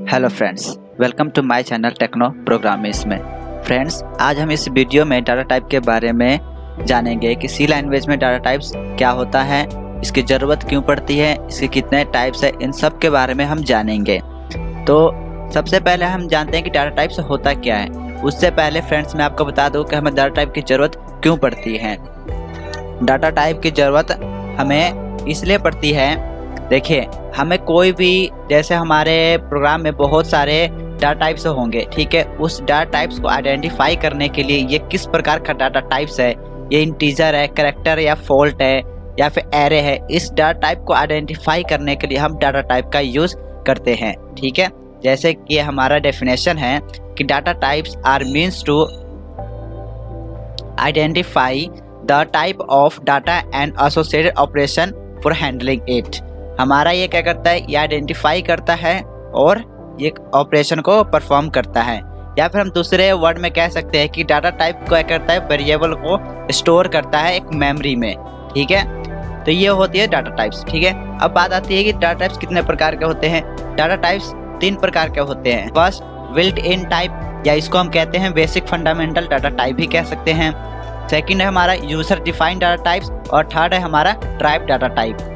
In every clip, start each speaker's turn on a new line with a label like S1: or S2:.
S1: Hello friends, welcome to my channel techno programmings में। Friends, आज हम इस वीडियो में डाटा टाइप के बारे में जानेंगे कि सी लैंग्वेज में डाटा टाइप्स क्या होता है, इसकी ज़रूरत क्यों पड़ती है, इसके कितने टाइप्स है, इन सब के बारे में हम जानेंगे। तो सबसे पहले हम जानते हैं कि डाटा टाइप्स होता क्या है। उससे पहले फ्रेंड्स मैं आपको बता दूँ कि हमें डाटा टाइप की ज़रूरत क्यों पड़ती है। डाटा टाइप की ज़रूरत हमें इसलिए पड़ती है, देखिए हमें कोई भी, जैसे हमारे प्रोग्राम में बहुत सारे डाटा टाइप्स होंगे, ठीक है। उस डाटा टाइप्स को आइडेंटिफाई करने के लिए ये किस प्रकार का डाटा टाइप्स है, ये इंटीजर है, कैरेक्टर या फोल्ट है या फिर एरे है, इस डाटा टाइप को आइडेंटिफाई करने के लिए हम डाटा टाइप का यूज़ करते हैं, ठीक है। जैसे कि हमारा डेफिनेशन है कि data types are means to identify the type of data and associated operation for handling it. हमारा ये क्या करता है, ये आइडेंटिफाई करता है और ये ऑपरेशन को परफॉर्म करता है। या फिर हम दूसरे वर्ड में कह सकते हैं कि डाटा टाइप क्या करता है, वेरिएबल को स्टोर करता है एक मेमोरी में, ठीक है। तो ये होती है डाटा टाइप्स, ठीक है। अब बात आती है कि डाटा टाइप्स कितने प्रकार के होते हैं। डाटा टाइप्स 3 प्रकार के होते हैं। फर्स्ट, बिल्ट इन टाइप, या इसको हम कहते हैं बेसिक फंडामेंटल डाटा टाइप भी कह सकते हैं। सेकंड है हमारा यूजर डिफाइंड डाटा टाइप्स और थर्ड है हमारा ड्राइव डाटा टाइप।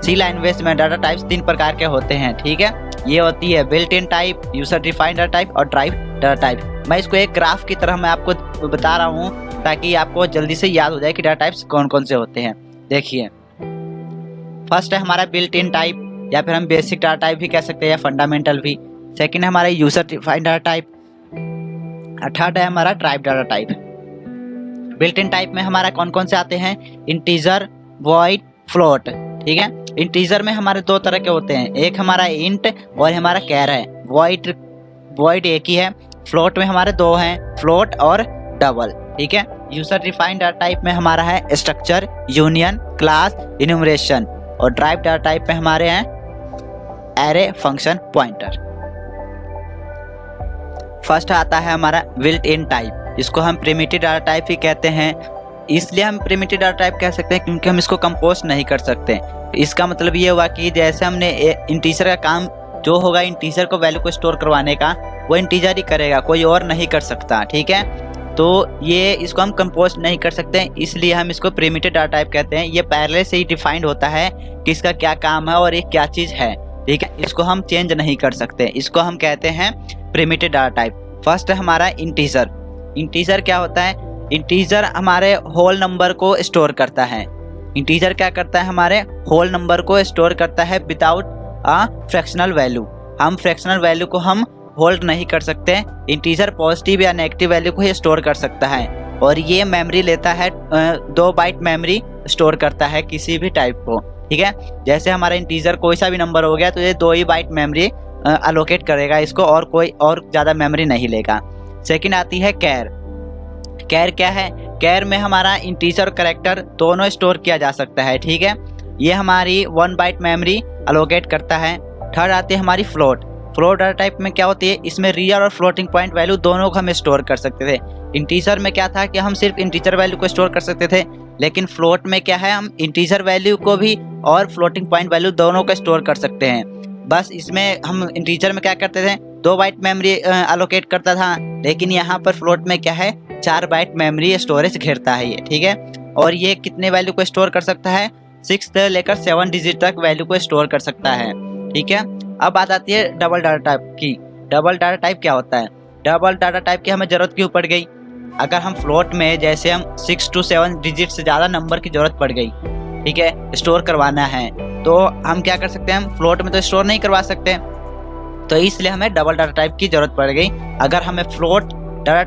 S1: सी लैंग्वेज में डाटा टाइप्स 3 प्रकार के होते हैं, ठीक है। ये होती है built in type, user defined data type और ड्राइव डाटा टाइप। मैं इसको एक ग्राफ की तरह मैं आपको बता रहा हूँ ताकि आपको जल्दी से याद हो जाए कि डाटा टाइप्स कौन कौन से होते हैं। देखिए, फर्स्ट है हमारा बिल्ट इन टाइप, या फिर हम बेसिक डाटा टाइप भी कह सकते हैं या फंडामेंटल भी। सेकेंड है हमारा user defined data type, third है हमारा drive data type. Built in type में हमारा कौन कौन से आते हैं, इंटीजर, वॉइड, फ्लोट, ठीक है। इंटीजर में हमारे 2 तरह के होते हैं, एक हमारा इंट और हमारा कैर है। वॉइड एक ही है। फ्लोट में हमारे 2 हैं, फ्लोट और डबल, ठीक है। यूजर डिफाइंड डाटा टाइप में हमारा है स्ट्रक्चर, यूनियन, क्लास, इन्यूमरेशन, और ड्राइव डाटा टाइप में हमारे हैं एरे, फंक्शन, पॉइंटर। फर्स्ट आता है हमारा बिल्ट इन टाइप, इसको हम प्रिमिटिव डाटा टाइप भी कहते हैं। इसलिए हम प्रिमिटिव डाटा टाइप कह सकते हैं क्योंकि हम इसको कंपोज नहीं कर सकते। इसका मतलब ये हुआ कि जैसे हमने इंटीजर का काम जो होगा, इंटीजर को वैल्यू को स्टोर करवाने का, वो इंटीजर ही करेगा, कोई और नहीं कर सकता, ठीक है। तो ये इसको हम कंपोज नहीं कर सकते, इसलिए हम इसको प्रिमिटिव डाटा टाइप कहते हैं। ये पहले से ही डिफाइंड होता है कि इसका क्या काम है और ये क्या चीज़ है, ठीक है। इसको हम चेंज नहीं कर सकते, इसको हम कहते हैं प्रिमिटिव डाटा टाइप। फर्स्ट है हमारा इंटीजर। इंटीजर क्या होता है, इंटीजर हमारे होल नंबर को स्टोर करता है। इंटीजर क्या करता है, हमारे होल नंबर को स्टोर करता है विदाउट अ फ्रैक्शनल वैल्यू। हम फ्रैक्शनल वैल्यू को हम होल्ड नहीं कर सकते। इंटीजर पॉजिटिव या नेगेटिव वैल्यू को ही स्टोर कर सकता है, और ये मेमोरी लेता है 2 बाइट मेमोरी स्टोर करता है किसी भी टाइप को, ठीक है। जैसे हमारा इंटीजर कोई सा भी नंबर हो गया तो ये 2 ही बाइट मेमोरी अलोकेट करेगा इसको, और कोई और ज़्यादा मेमोरी नहीं लेगा। सेकेंड आती है कैर। कैर क्या है, कैर में हमारा इंटीजर और कैरेक्टर दोनों स्टोर किया जा सकता है, ठीक है। ये हमारी 1 बाइट मेमोरी अलोकेट करता है। थर्ड आती है हमारी फ्लोट। फ्लोट डाटा टाइप में क्या होती है, इसमें रियल और फ्लोटिंग पॉइंट वैल्यू दोनों को हम स्टोर कर सकते थे। इंटीजर में क्या था कि हम सिर्फ इंटीजर वैल्यू को स्टोर कर सकते थे, लेकिन फ्लोट में क्या है, हम इंटीजर वैल्यू को भी और फ्लोटिंग पॉइंट वैल्यू दोनों को स्टोर कर सकते हैं। बस इसमें हम इंटीजर में क्या करते थे, 2 बाइट मेमोरी अलोकेट करता था, लेकिन यहाँ पर फ्लोट में क्या है, 4 बाइट मेमोरी स्टोरेज घेरता है ये, ठीक है। और ये कितने वैल्यू को स्टोर कर सकता है, 6 से लेकर 7 डिजिट तक वैल्यू को स्टोर कर सकता है, ठीक है। अब बात आती है डबल डाटा टाइप की। डबल डाटा टाइप क्या होता है, डबल डाटा टाइप की हमें ज़रूरत क्यों पड़ गई। अगर हम फ्लोट में जैसे हम 6 to 7 डिजिट से ज़्यादा नंबर की ज़रूरत पड़ गई, ठीक है, स्टोर करवाना है, तो हम क्या कर सकते हैं, हम फ्लोट में तो स्टोर नहीं करवा सकते, तो इसलिए हमें डबल डाटा टाइप की ज़रूरत पड़ गई। अगर हमें फ्लोट डाटा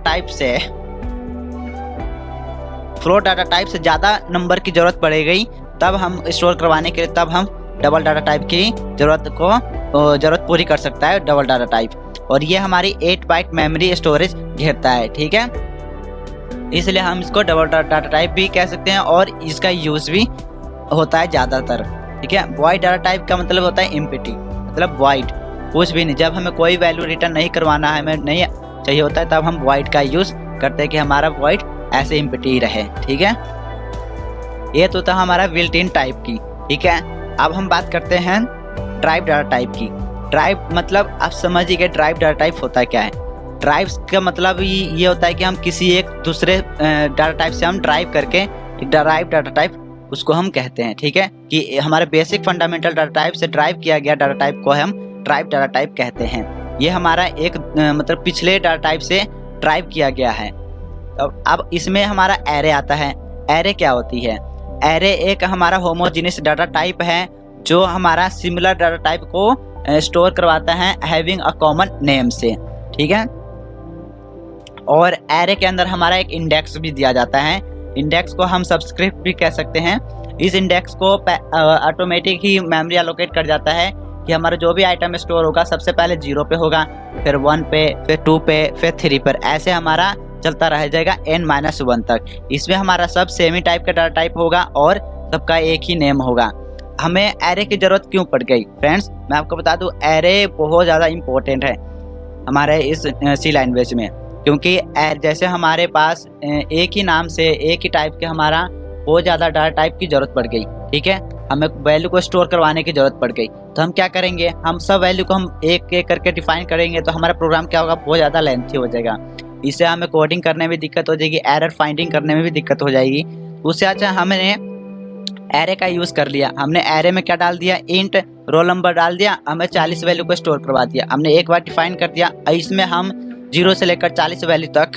S1: टाइप से ज़्यादा नंबर की ज़रूरत पड़ गई, तब हम स्टोर करवाने के लिए, तब हम डबल डाटा टाइप की ज़रूरत पूरी कर सकता है डबल डाटा टाइप। और ये हमारी 8 बाइट मेमोरी स्टोरेज घेरता है, ठीक है। इसलिए हम इसको डबल डाटा टाइप भी कह सकते हैं, और इसका यूज़ भी होता है ज़्यादातर, ठीक है। वॉइड डाटा टाइप का मतलब होता है एम्प्टी, मतलब वॉइड, कुछ भी नहीं। जब हमें कोई वैल्यू रिटर्न नहीं करवाना है, हमें नहीं चाहिए होता है, तब हम वॉइड का यूज़ करते हैं कि हमारा वॉइड ऐसे एम्प्टी रहे, ठीक है। ये तो था हमारा बिल्ट इन टाइप की, ठीक है। अब हम बात करते हैं ड्राइव डाटा टाइप की। ड्राइव मतलब आप समझिए कि ड्राइव डाटा टाइप होता क्या है। ड्राइव्स का मतलब ये होता है कि हम किसी एक दूसरे डाटा टाइप से हम ड्राइव करके ड्राइव डाटा टाइप उसको हम कहते हैं, ठीक है, कि हमारे बेसिक फंडामेंटल डाटा टाइप से ड्राइव किया गया डाटा टाइप को हम ड्राइव डाटा टाइप कहते हैं। ये हमारा एक मतलब पिछले डाटा टाइप से ड्राइव किया गया है। अब इसमें हमारा एरे आता है। एरे क्या होती है? एरे एक हमारा होमोजीनियस डाटा टाइप है जो हमारा सिमिलर डाटा टाइप को स्टोर करवाता है हैविंग अ कॉमन नेम से, ठीक है। और एरे के अंदर हमारा एक इंडेक्स भी दिया जाता है। इंडेक्स को हम सबस्क्रिप्ट भी कह सकते हैं। इस इंडेक्स को ऑटोमेटिक ही मेमोरी एलोकेट कर जाता है कि हमारा जो भी आइटम स्टोर होगा सबसे पहले 0 पे होगा, फिर 1 पे, फिर 2 पे, फिर 3 पर, ऐसे हमारा चलता रह जाएगा n-1 तक। इसमें हमारा सब सेम ही टाइप का डाटा टाइप होगा और सबका एक ही नेम होगा। हमें एरे की ज़रूरत क्यों पड़ गई फ्रेंड्स? मैं आपको बता दूं, एरे बहुत ज़्यादा इम्पोर्टेंट है हमारे इस सी लैंग्वेज में, क्योंकि जैसे हमारे पास एक ही नाम से एक ही टाइप के हमारा बहुत ज़्यादा डाटा टाइप की ज़रूरत पड़ गई, ठीक है। हमें वैल्यू को स्टोर करवाने की ज़रूरत पड़ गई, तो हम क्या करेंगे, हम सब वैल्यू को हम एक एक करके डिफाइन करेंगे, तो हमारा प्रोग्राम क्या होगा, बहुत ज़्यादा लेंथी हो जाएगा। इससे हमें कोडिंग करने में दिक्कत हो जाएगी, एरर फाइंडिंग करने में भी दिक्कत हो जाएगी। उससे अच्छा हमने एरे का यूज़ कर लिया। हमने एरे में क्या डाल दिया, इंट रोल नंबर डाल दिया, हमें 40 वैल्यू को स्टोर करवा दिया। हमने एक बार डिफाइन कर दिया, इसमें हम 0 से लेकर 40 वैल्यू तक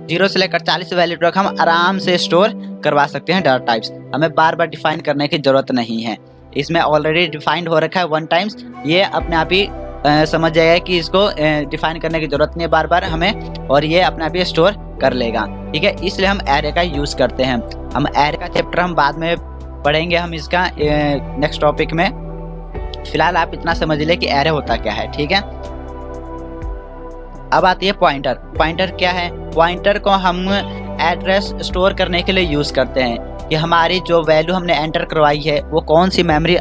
S1: 0 से लेकर 40 वैल्यू तक हम आराम से स्टोर करवा सकते हैं डाटा टाइप्स। हमें बार बार डिफाइन करने की ज़रूरत नहीं है। इसमें ऑलरेडी डिफाइंड हो रखा है 1 टाइम्स, ये अपने आप ही समझ जाएगा कि इसको डिफाइन करने की ज़रूरत नहीं है बार बार हमें, और ये अपने आप ही स्टोर कर लेगा, ठीक है। इसलिए हम एरे का यूज़ करते हैं। हम एरे का चैप्टर हम बाद में पढ़ेंगे, हम इसका नेक्स्ट टॉपिक में। फिलहाल आप इतना समझ ले कि एरे होता क्या है, ठीक है। अब आती है पॉइंटर। पॉइंटर क्या है? पॉइंटर को हम एड्रेस स्टोर करने के लिए यूज़ करते हैं कि हमारी जो वैल्यू हमने एंटर करवाई है वो कौन सी मेमोरी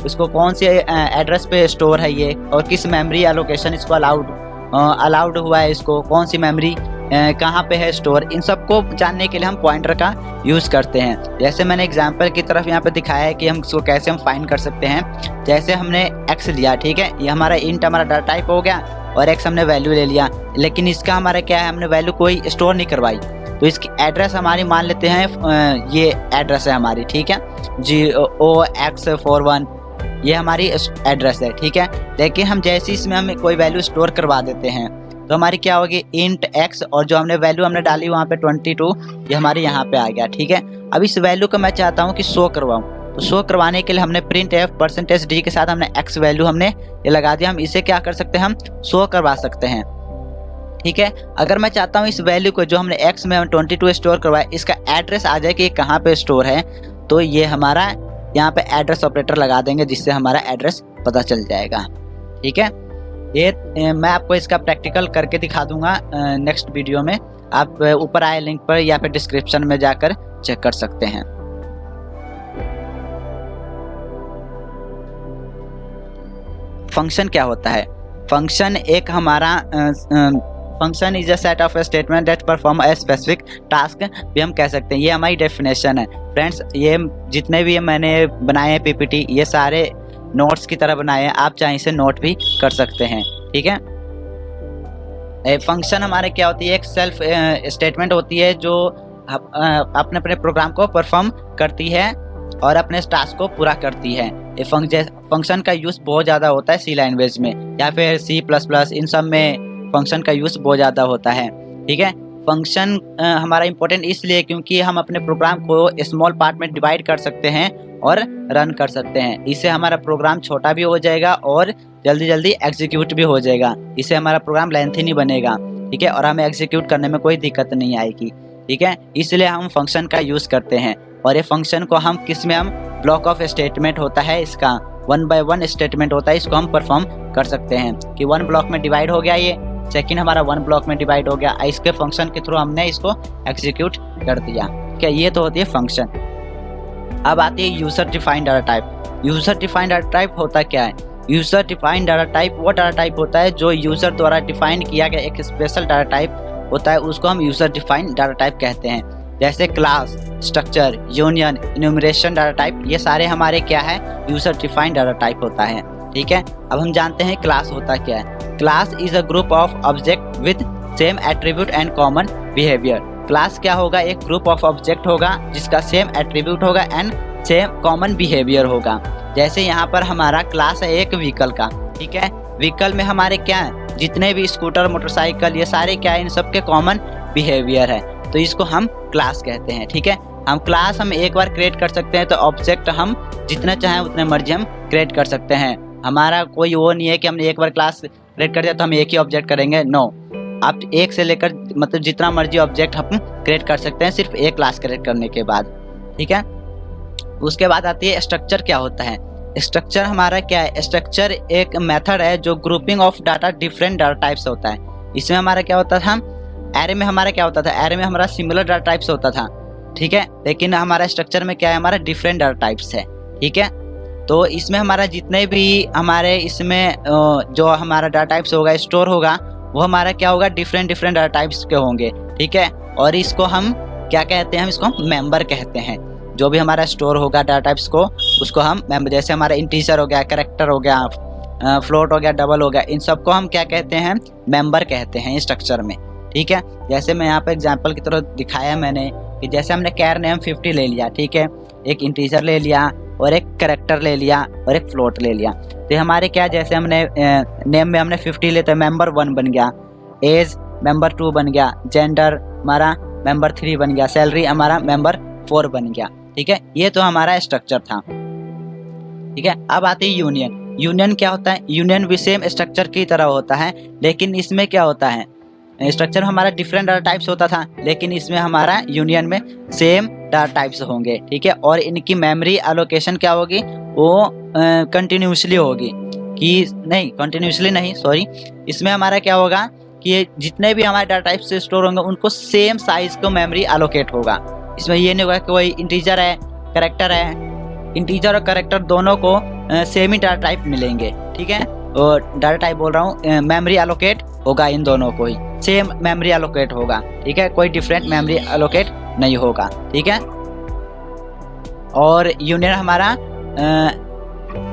S1: इसको कौन से एड्रेस पे स्टोर है ये, और किस मेमोरी एलोकेशन इसको अलाउड हुआ है, इसको कौन सी मेमोरी कहाँ पे है स्टोर, इन सब को जानने के लिए हम पॉइंटर का यूज़ करते हैं। जैसे मैंने एग्जांपल की तरफ यहाँ पे दिखाया है कि हम इसको कैसे हम फाइंड कर सकते हैं। जैसे हमने x लिया, ठीक है, ये हमारा इंट हमारा डाटा टाइप हो गया और x हमने वैल्यू ले लिया, लेकिन इसका हमारा क्या है, हमने वैल्यू कोई स्टोर नहीं करवाई, तो इसकी एड्रेस हमारी मान लेते हैं ये एड्रेस है हमारी, ठीक है, GOX41 ये हमारी एड्रेस है, ठीक है। लेकिन हम जैसे इसमें हमें कोई वैल्यू स्टोर करवा देते हैं तो हमारी क्या होगी, इंट x, और जो हमने वैल्यू हमने डाली वहाँ पे 22 ये हमारे यहाँ पे आ गया, ठीक है। अब इस वैल्यू को मैं चाहता हूँ कि शो करवाऊँ, तो शो करवाने के लिए हमने प्रिंट f %d के साथ हमने x वैल्यू हमने ये लगा दिया। हम इसे क्या कर सकते हैं, हम शो करवा सकते हैं, ठीक है। अगर मैं चाहता हूँ इस वैल्यू को जो हमने x में 22 स्टोर करवाया इसका एड्रेस आ जाए कि ये कहाँ पे स्टोर है, तो ये हमारा यहाँ पे एड्रेस ऑपरेटर लगा देंगे जिससे हमारा एड्रेस पता चल जाएगा, ठीक है। ये मैं आपको इसका प्रैक्टिकल करके दिखा दूंगा नेक्स्ट वीडियो में। आप ऊपर आए लिंक पर या फिर डिस्क्रिप्शन में जाकर चेक कर सकते हैं। फंक्शन क्या होता है? फंक्शन एक हमारा function is a set of statement that perform a specific task भी हम कह सकते हैं। ये हमारी डेफिनेशन है फ्रेंड्स। ये जितने भी मैंने बनाए हैं पीपीटी, ये सारे नोट्स की तरह बनाए हैं, आप चाहें इसे नोट भी कर सकते हैं, ठीक है। फंक्शन हमारे क्या होती है, एक सेल्फ स्टेटमेंट होती है जो अपने अपने प्रोग्राम को परफॉर्म करती है और अपने टास्क को पूरा करती है। ये फंक्शन का यूज़ बहुत ज़्यादा होता है सी लैंग्वेज में या फिर C++, इन सब में फंक्शन का यूज़ बहुत ज़्यादा होता है, ठीक है। फंक्शन हमारा इम्पोर्टेंट इसलिए क्योंकि हम अपने प्रोग्राम को स्मॉल पार्ट में डिवाइड कर सकते हैं और रन कर सकते हैं। इससे हमारा प्रोग्राम छोटा भी हो जाएगा और जल्दी जल्दी एग्जीक्यूट भी हो जाएगा। इससे हमारा प्रोग्राम लेंथी नहीं बनेगा, ठीक है, और हमें एग्जीक्यूट करने में कोई दिक्कत नहीं आएगी, ठीक है। इसलिए हम फंक्शन का यूज़ करते हैं। और ये फंक्शन को हम किस में, हम ब्लॉक ऑफ स्टेटमेंट होता है इसका, 1 by 1 स्टेटमेंट होता है, इसको हम परफॉर्म कर सकते हैं कि 1 ब्लॉक में डिवाइड हो गया, ये सेकंड हमारा 1 ब्लॉक में डिवाइड हो गया, इसके फंक्शन के थ्रू हमने इसको एग्जीक्यूट कर दिया, क्या ये तो होती है फंक्शन। अब आती है user defined data type. User defined data type होता क्या है? यूजर डिफाइंड डाटा टाइप वो डाटा टाइप होता है जो यूजर द्वारा डिफाइन किया गया एक स्पेशल डाटा टाइप होता है, उसको हम यूजर डिफाइंड डाटा टाइप कहते हैं। जैसे class, structure, union, enumeration data type, ये सारे हमारे क्या है, यूजर डिफाइंड डाटा टाइप होता है। ठीक है, अब हम जानते हैं क्लास होता क्या है। Class is a group of object with same attribute and common behaviour. Class क्या होगा, एक ग्रुप ऑफ ऑब्जेक्ट होगा जिसका सेम एट्रीब्यूट होगा एंड सेम कॉमन बिहेवियर होगा। जैसे यहाँ पर हमारा क्लास है एक व्हीकल का। ठीक है, व्हीकल में हमारे क्या है, जितने भी स्कूटर, मोटरसाइकिल, ये सारे क्या है, इन सब के कॉमन बिहेवियर है, तो इसको हम क्लास कहते हैं। ठीक है, हम क्लास हम एक बार क्रिएट कर सकते हैं, तो ऑब्जेक्ट हम जितना चाहें उतने मर्जी हम क्रिएट कर सकते हैं। हमारा कोई वो नहीं है कि हमने एक बार क्लास क्रिएट कर दिया तो हम एक ही ऑब्जेक्ट करेंगे, नो। आप एक से लेकर मतलब जितना मर्जी ऑब्जेक्ट हम क्रिएट कर सकते हैं सिर्फ एक क्लास क्रिएट करने के बाद। ठीक है, उसके बाद आती है स्ट्रक्चर। क्या होता है स्ट्रक्चर, हमारा क्या है, स्ट्रक्चर एक मेथड है जो grouping of data different data types होता है। इसमें हमारा क्या होता था, एरे में हमारा क्या होता था, एरे में हमारा सिमिलर डाटा टाइप्स होता था। ठीक है, लेकिन हमारा स्ट्रक्चर में क्या है, हमारा डिफरेंट डाटा टाइप्स है। ठीक है, तो इसमें हमारा जितने भी हमारे इसमें जो हमारा डाटा टाइप्स होगा, स्टोर होगा, वो हमारा क्या होगा, डिफरेंट डाटा टाइप्स के होंगे। ठीक है, और इसको हम क्या कहते हैं, हम इसको मेंबर कहते हैं। जो भी हमारा स्टोर होगा डाटा टाइप्स को, उसको हम मेंबर, जैसे हमारा इंटीजर हो गया, कैरेक्टर हो गया, फ्लोट हो गया, डबल हो गया, इन सबको हम क्या कहते हैं, मेंबर कहते हैं स्ट्रक्चर में। ठीक है, जैसे मैं यहाँ पे एग्जांपल की तरह दिखाया मैंने कि जैसे हमने कैर नेम 50 ले लिया। ठीक है, एक इंटीजर ले लिया और एक कैरेक्टर ले लिया और एक फ्लोट ले लिया। तो हमारे क्या, जैसे हमने नेम में हमने 50 ले, तो मेंबर 1 बन गया, एज मेंबर 2 बन गया, जेंडर हमारा मेंबर 3 बन गया, सैलरी हमारा मेंबर 4 बन गया। ठीक है, ये तो हमारा स्ट्रक्चर था। ठीक है, अब आती है यूनियन। यूनियन क्या होता है, यूनियन भी सेम स्ट्रक्चर की तरह होता है, लेकिन इसमें क्या होता है, स्ट्रक्चर हमारा डिफरेंट डाटा टाइप्स होता था, लेकिन इसमें हमारा यूनियन में सेम डाटा टाइप्स होंगे। ठीक है, और इनकी मेमोरी एलोकेशन क्या होगी, वो कंटिन्यूसली होगी, कि नहीं कंटिन्यूसली नहीं, सॉरी, इसमें हमारा क्या होगा कि जितने भी हमारे डाटा टाइप्स से स्टोर होंगे उनको सेम साइज को मेमोरी एलोकेट होगा। इसमें ये नहीं होगा कि कोई इंटीजर है, कैरेक्टर है, इंटीजर और कैरेक्टर दोनों को सेम ही डाटा टाइप मिलेंगे। ठीक है, और डाटा टाइप बोल रहा हूँ, मेमोरी एलोकेट होगा इन दोनों को ही, सेम मेमोरी एलोकेट होगा। ठीक है, कोई डिफरेंट मेमोरी एलोकेट नहीं होगा। ठीक है, और यूनियन हमारा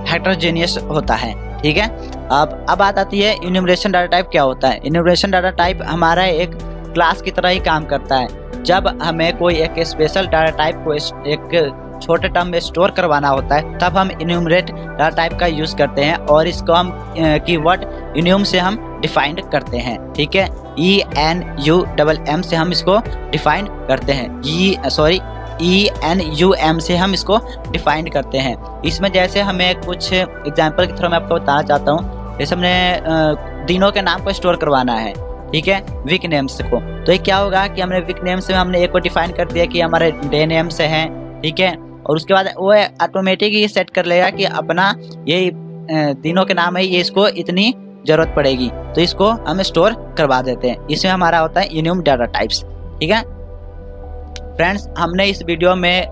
S1: हेटेरोजेनियस होता है। ठीक है, अब बात आती है इन्यूमरेशन डाटा टाइप क्या होता है। इन्यूमरेशन डाटा टाइप हमारा एक क्लास की तरह ही काम करता है। जब हमें कोई एक स्पेशल डाटा टाइप को एक छोटे टर्म में स्टोर करवाना होता है, तब हम इन्यूमरेट डाटा टाइप का यूज़ करते हैं, और इसको हम कीवर्ड इन्यूम से हम डिफाइंड करते हैं। ठीक है, ENUMM से हम इसको डिफाइंड करते हैं, ENUM से हम इसको डिफाइंड करते हैं। इसमें जैसे हमें कुछ एग्जाम्पल की तरह मैं आपको बताना चाहता हूँ, जैसे हमने दिनों के नाम को स्टोर करवाना है। ठीक है, वीक नेम्स को, तो ये क्या होगा कि हमने वीक नेम से हमने एक को डिफाइन कर दिया कि हमारे डे नेम से हैं। ठीक है, और उसके बाद वो ऑटोमेटिक ये सेट कर लेगा कि अपना ये दिनों के नाम है, ये इसको इतनी जरूरत पड़ेगी, तो इसको हम स्टोर करवा देते हैं। इसमें हमारा होता है इन्यूम डाटा टाइप्स। ठीक है फ्रेंड्स, हमने इस वीडियो में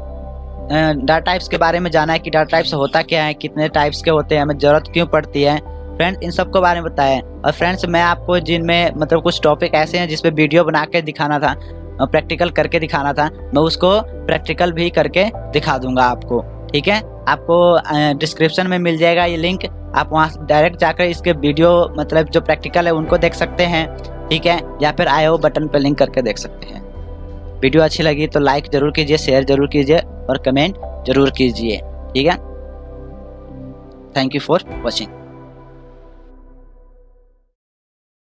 S1: डाटा टाइप्स के बारे में जाना है कि डाटा टाइप्स होता क्या है, कितने टाइप्स के होते हैं, हमें ज़रूरत क्यों पड़ती है, फ्रेंड्स इन सब के बारे में बताया। और फ्रेंड्स मैं आपको जिनमें मतलब कुछ टॉपिक ऐसे हैं जिस पे वीडियो बना के दिखाना था, प्रैक्टिकल करके दिखाना था, मैं उसको प्रैक्टिकल भी करके दिखा दूंगा आपको। ठीक है, आपको डिस्क्रिप्शन में मिल जाएगा ये लिंक, आप वहाँ डायरेक्ट जाकर इसके वीडियो मतलब जो प्रैक्टिकल है उनको देख सकते हैं। ठीक है, या फिर आई बटन पर लिंक करके देख सकते हैं। वीडियो अच्छी लगी तो लाइक ज़रूर कीजिए, शेयर ज़रूर कीजिए और कमेंट ज़रूर कीजिए। ठीक है, थैंक यू फॉर वॉचिंग।